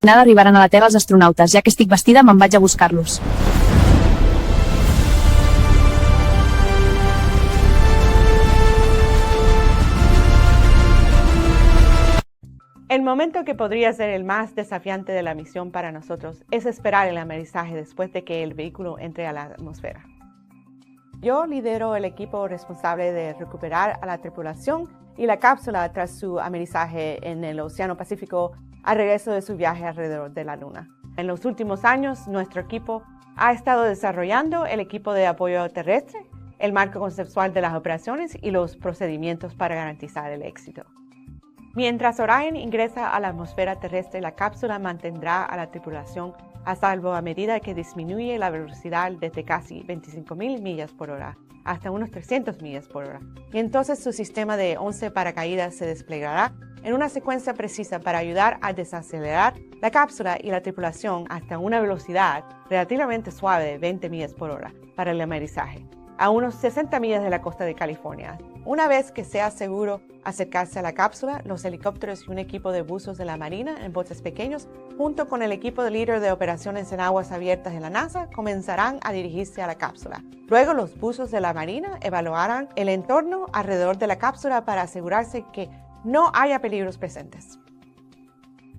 Nada arribaran a la Terra els astronautes. Ja que estic vestida, me'n vaig a buscar-los. El momento que podría ser el más desafiante de la misión para nosotros es esperar el amerizaje después de que el vehículo entre a la atmósfera. Yo lidero el equipo responsable de recuperar a la tripulación y la cápsula tras su amerizaje en el Océano Pacífico al regreso de su viaje alrededor de la Luna. En los últimos años, nuestro equipo ha estado desarrollando el equipo de apoyo terrestre, el marco conceptual de las operaciones y los procedimientos para garantizar el éxito. Mientras Orion ingresa a la atmósfera terrestre, la cápsula mantendrá a la tripulación a salvo a medida que disminuye la velocidad desde casi 25.000 millas por hora hasta unos 300 millas por hora. Y entonces su sistema de 11 paracaídas se desplegará en una secuencia precisa para ayudar a desacelerar la cápsula y la tripulación hasta una velocidad relativamente suave de 20 millas por hora para el amerizaje, a unos 60 millas de la costa de California. Una vez que sea seguro acercarse a la cápsula, los helicópteros y un equipo de buzos de la Marina en botes pequeños, junto con el equipo de líder de operaciones en aguas abiertas de la NASA, comenzarán a dirigirse a la cápsula. Luego, los buzos de la Marina evaluarán el entorno alrededor de la cápsula para asegurarse que no haya peligros presentes.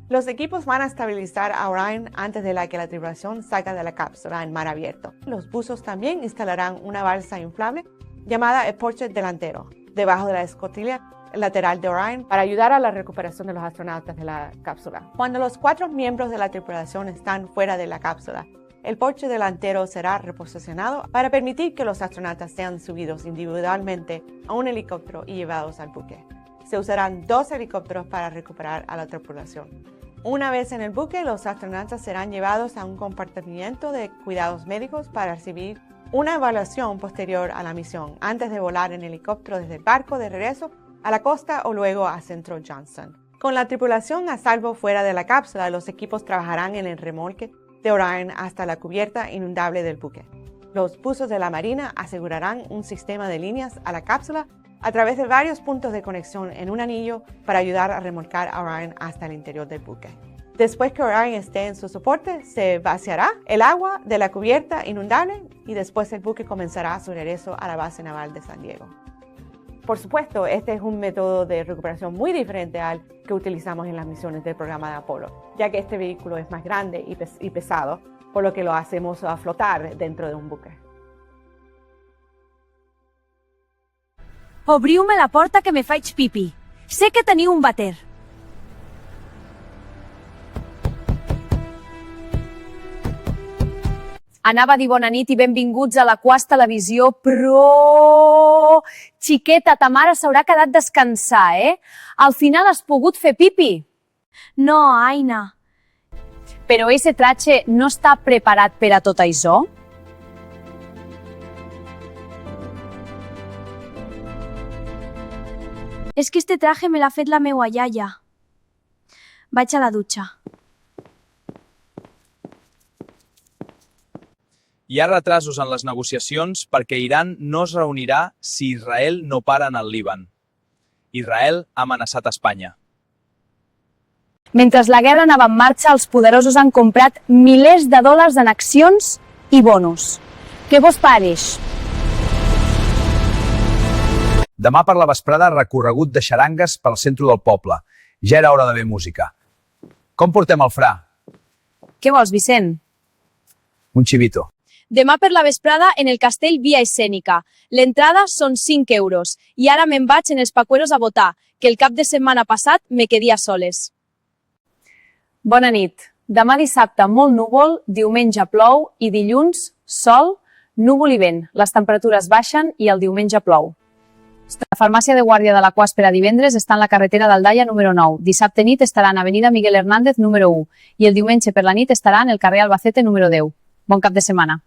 Los equipos van a estabilizar a Orion antes de que la tripulación salga de la cápsula en mar abierto. Los buzos también instalarán una balsa inflable llamada el porche delantero debajo de la escotilla lateral de Orion para ayudar a la recuperación de los astronautas de la cápsula. Cuando los 4 miembros de la tripulación están fuera de la cápsula, el porche delantero será reposicionado para permitir que los astronautas sean subidos individualmente a un helicóptero y llevados al buque. Se usarán 2 helicópteros para recuperar a la tripulación. Una vez en el buque, los astronautas serán llevados a un compartimiento de cuidados médicos para recibir una evaluación posterior a la misión, antes de volar en helicóptero desde el barco de regreso a la costa o luego a Centro Johnson. Con la tripulación a salvo fuera de la cápsula, los equipos trabajarán en el remolque de Orion hasta la cubierta inundable del buque. Los buzos de la Marina asegurarán un sistema de líneas a la cápsula a través de varios puntos de conexión en un anillo para ayudar a remolcar a Orion hasta el interior del buque. Después que Orion esté en su soporte, se vaciará el agua de la cubierta inundable y después el buque comenzará su regreso a la base naval de San Diego. Por supuesto, este es un método de recuperación muy diferente al que utilizamos en las misiones del programa de Apolo, ya que este vehículo es más grande y pesado, por lo que lo hacemos a flotar dentro de un buque. Obriu-me la porta que me faig pipi. Sé que teniu un vàter. Anava a dir bona nit i benvinguts a la Quas Televisió, però... Xiqueta, ta mare s'haurà quedat descansar, eh? Al final has pogut fer pipi. No, Aina. Però ese traje no està preparat per a tot això? És que este traje me l'ha fet la meua iaia. Vaig a la dutxa. Hi ha retrasos en les negociacions perquè Iran no es reunirà si Israel no para en el Líban. Israel ha amenaçat Espanya. Mentre la guerra anava en marxa, els poderosos han comprat milers de dòlars en accions i bonus. Què vos pareix? Demà per la vesprada, recorregut de xarangues pel centre del poble. Ja era hora d'haver música. Com portem el fra? Què vols, Vicent? Un xivito. Demà per la vesprada en el castell Via Escènica. L'entrada són 5 euros i ara me'n vaig en els pacueros a votar, que el cap de setmana passat me quedia soles. Bona nit. Demà dissabte molt núvol, diumenge plou i dilluns sol, núvol i vent. Les temperatures baixen i el diumenge plou. La farmàcia de guàrdia de la Quas per a divendres està en la carretera d'Aldaia número 9. Dissabte nit estarà en avenida Miguel Hernández número 1 i el diumenge per la nit estarà en el carrer Albacete número 10. Bon cap de setmana.